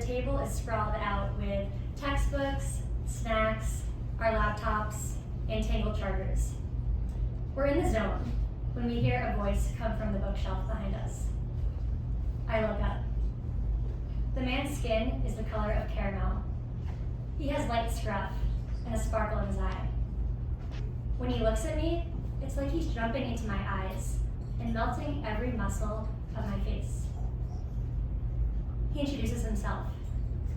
table is sprawled out with textbooks, snacks, our laptops, and tangled chargers. We're in the zone when we hear a voice come from the bookshelf behind us. I look up. The man's skin is the color of caramel. He has light scruff and a sparkle in his eye. When he looks at me, it's like he's jumping into my eyes and melting every muscle of my face. He introduces himself,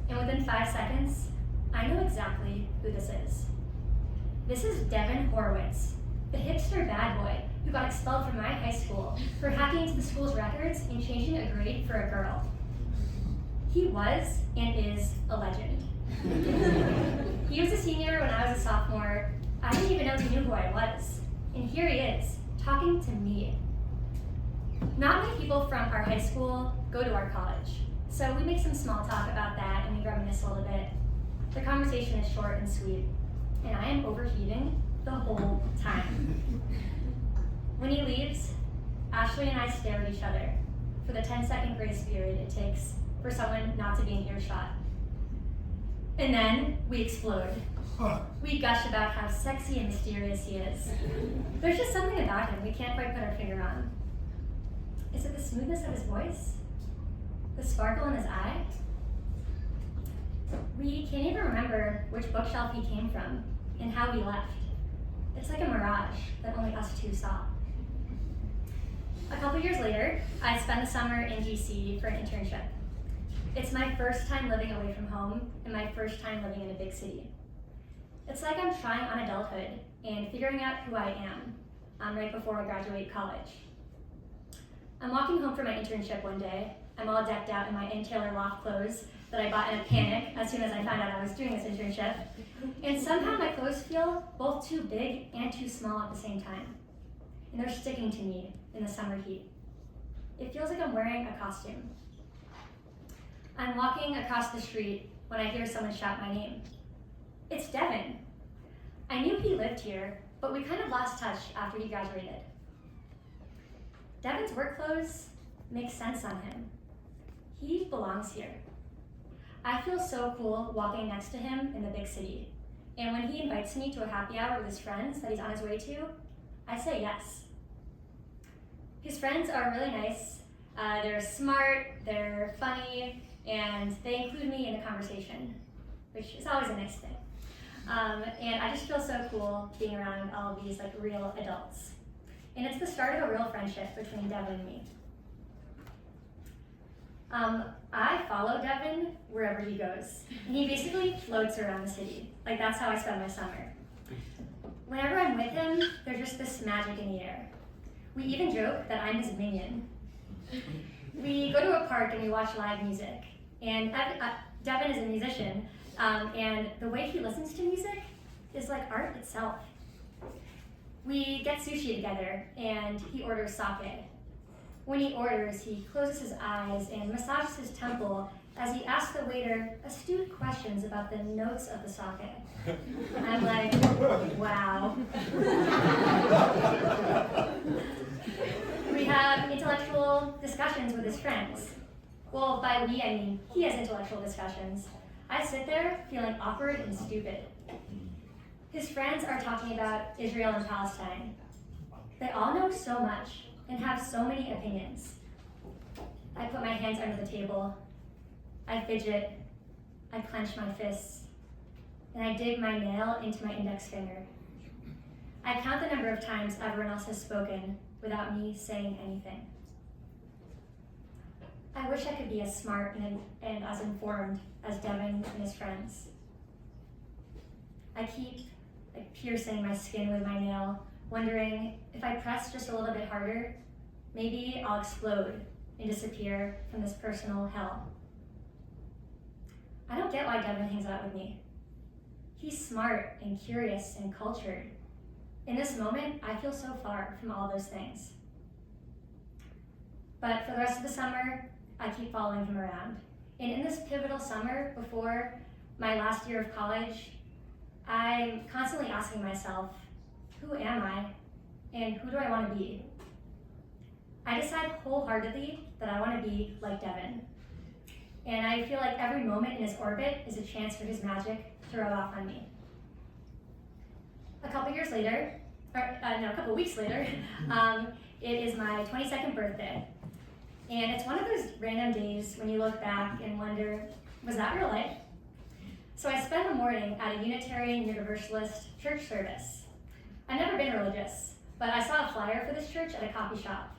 and within 5 seconds, I know exactly who this is. This is Devin Horowitz, the hipster bad boy who got expelled from my high school for hacking into the school's records and changing a grade for a girl. He was and is a legend. He was a senior when I was a sophomore. I didn't even know he knew who I was. And here he is, talking to me. Not many people from our high school go to our college, so we make some small talk about that and we reminisce a little bit. The conversation is short and sweet, and I am overheating the whole time. When he leaves, Ashley and I stare at each other for the 10-second grace period it takes for someone not to be in earshot. And then we explode. We gush about how sexy and mysterious he is. There's just something about him we can't quite put our finger on. Is it the smoothness of his voice? The sparkle in his eye? We can't even remember which bookshelf he came from and how we left. It's like a mirage that only us two saw. A couple years later, I spent the summer in DC for an internship. It's my first time living away from home and my first time living in a big city. It's like I'm trying on adulthood and figuring out who I am right before I graduate college. I'm walking home from my internship one day. I'm all decked out in my Ann Taylor Loft clothes that I bought in a panic as soon as I found out I was doing this internship. And somehow my clothes feel both too big and too small at the same time. And they're sticking to me in the summer heat. It feels like I'm wearing a costume. I'm walking across the street when I hear someone shout my name. It's Devin. I knew he lived here, but we kind of lost touch after he graduated. Devin's work clothes make sense on him. He belongs here. I feel so cool walking next to him in the big city. And when he invites me to a happy hour with his friends that he's on his way to, I say yes. His friends are really nice. They're smart, they're funny, and they include me in the conversation, which is always a nice thing. And I just feel so cool being around all of these real adults. And it's the start of a real friendship between Devin and me. I follow Devin wherever he goes. And he basically floats around the city. That's how I spend my summer. Whenever I'm with him, there's just this magic in the air. We even joke that I'm his minion. We go to a park and we watch live music. And Devin is a musician, and the way he listens to music is like art itself. We get sushi together, and he orders sake. When he orders, he closes his eyes and massages his temple as he asks the waiter astute questions about the notes of the sake. I'm like, wow. We have intellectual discussions with his friends. Well, by we, I mean he has intellectual discussions. I sit there feeling awkward and stupid. His friends are talking about Israel and Palestine. They all know so much and have so many opinions. I put my hands under the table. I fidget. I clench my fists. And I dig my nail into my index finger. I count the number of times everyone else has spoken without me saying anything. I wish I could be as smart and as informed as Devin and his friends. I keep piercing my skin with my nail, wondering if I press just a little bit harder, maybe I'll explode and disappear from this personal hell. I don't get why Devin hangs out with me. He's smart and curious and cultured. In this moment, I feel so far from all those things. But for the rest of the summer, I keep following him around. And in this pivotal summer before my last year of college, I'm constantly asking myself, who am I and who do I want to be? I decide wholeheartedly that I want to be like Devin. and I feel like every moment in his orbit is a chance for his magic to rub off on me. A couple weeks later, it is my 22nd birthday, and it's one of those random days when you look back and wonder, was that real life? So I spent the morning at a Unitarian Universalist church service. I've never been religious, but I saw a flyer for this church at a coffee shop,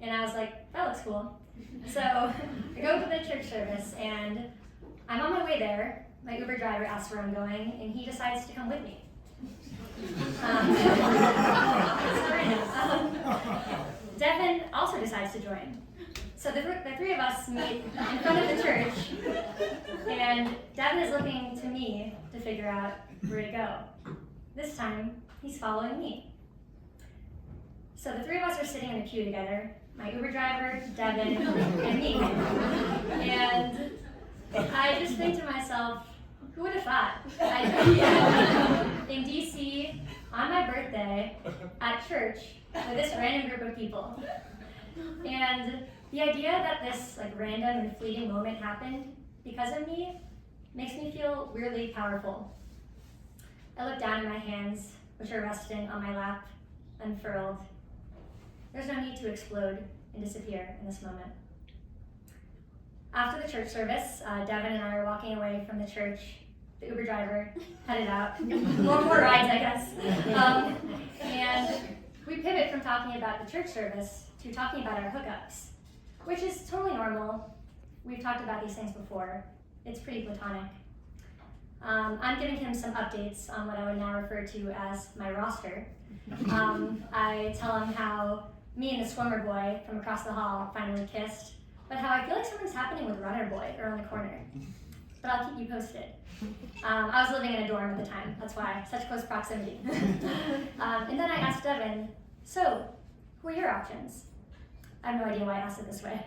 and I was like, that looks cool. So I go to the church service, and I'm on my way there. My Uber driver asks where I'm going, and he decides to come with me. Devin also decides to join. So the three of us meet in front of the church, and Devin is looking to me to figure out where to go. This time, he's following me. So the three of us are sitting in a queue together, my Uber driver, Devin, and me. And I just think to myself, who would have thought? In DC, on my birthday, at church, with this random group of people. And the idea that this random and fleeting moment happened because of me makes me feel weirdly powerful. I look down at my hands, which are resting on my lap, unfurled. There's no need to explode and disappear in this moment. After the church service, Devin and I are walking away from the church. The Uber driver headed out. more rides, I guess. And we pivot from talking about the church service to talking about our hookups, which is totally normal. We've talked about these things before. It's pretty platonic. I'm giving him some updates on what I would now refer to as my roster. I tell him how me and the swimmer boy from across the hall finally kissed, but how I feel like something's happening with runner boy around the corner. But I'll keep you posted. I was living in a dorm at the time, that's why, such close proximity. And then I asked Devin, so, who are your options? I have no idea why I asked it this way.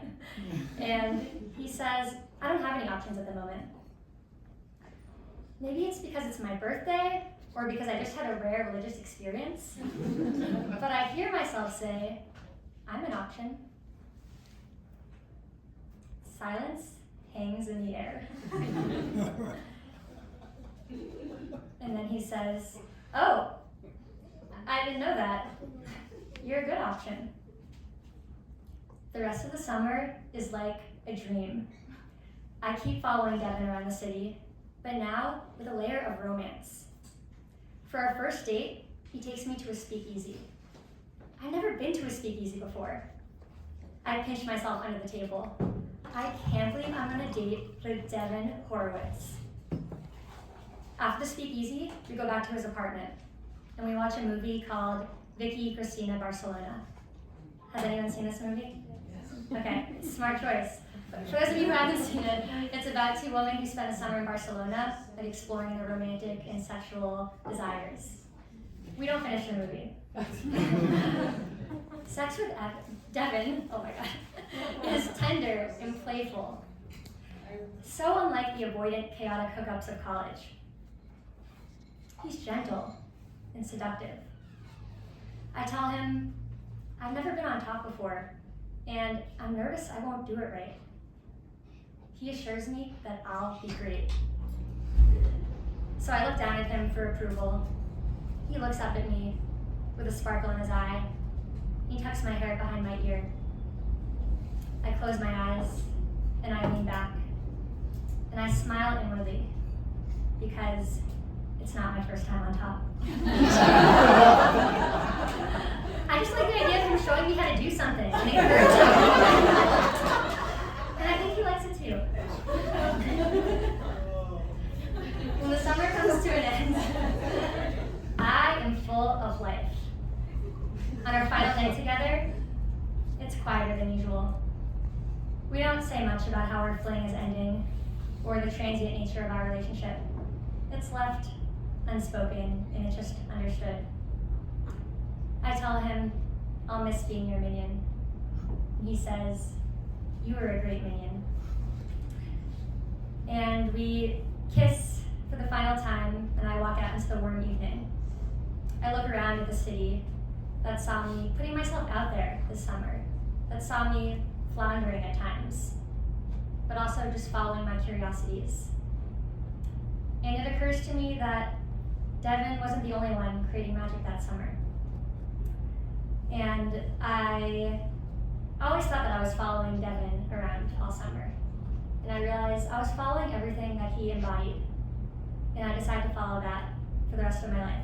And he says, I don't have any options at the moment. Maybe it's because it's my birthday, or because I just had a rare religious experience. But I hear myself say, I'm an option. Silence hangs in the air. And then he says, oh, I didn't know that. You're a good option. The rest of the summer is like a dream. I keep following Devin around the city, but now with a layer of romance. For our first date, he takes me to a speakeasy. I've never been to a speakeasy before. I pinch myself under the table. I can't believe I'm on a date with Devin Horowitz. After the speakeasy, we go back to his apartment, and we watch a movie called Vicky Cristina Barcelona. Has anyone seen this movie? Yes. Okay, smart choice. But for those of you who haven't seen it, it's about two women who spend a summer in Barcelona exploring their romantic and sexual desires. We don't finish the movie. Sex with Devin, oh my god, is tender and playful. So unlike the avoidant, chaotic hookups of college. He's gentle and seductive. I tell him, I've never been on top before, and I'm nervous I won't do it right. He assures me that I'll be great. So I look down at him for approval. He looks up at me with a sparkle in his eye. He tucks my hair behind my ear. I close my eyes, and I lean back. And I smile inwardly, because it's not my first time on top. I just like the idea of him showing me how to do something and encouraging me. And I think he likes it too. When the summer comes to an end, I am full of life. On our final night together, it's quieter than usual. We don't say much about how our fling is ending or the transient nature of our relationship. It's left unspoken and it's just understood. I tell him, I'll miss being your minion. He says, you were a great minion. And we kiss for the final time, and I walk out into the warm evening. I look around at the city that saw me putting myself out there this summer, that saw me floundering at times. but also just following my curiosities. And it occurs to me that Devin wasn't the only one creating magic that summer. And I always thought that I was following Devin around all summer. And I realized I was following everything that he embodied. And I decided to follow that for the rest of my life.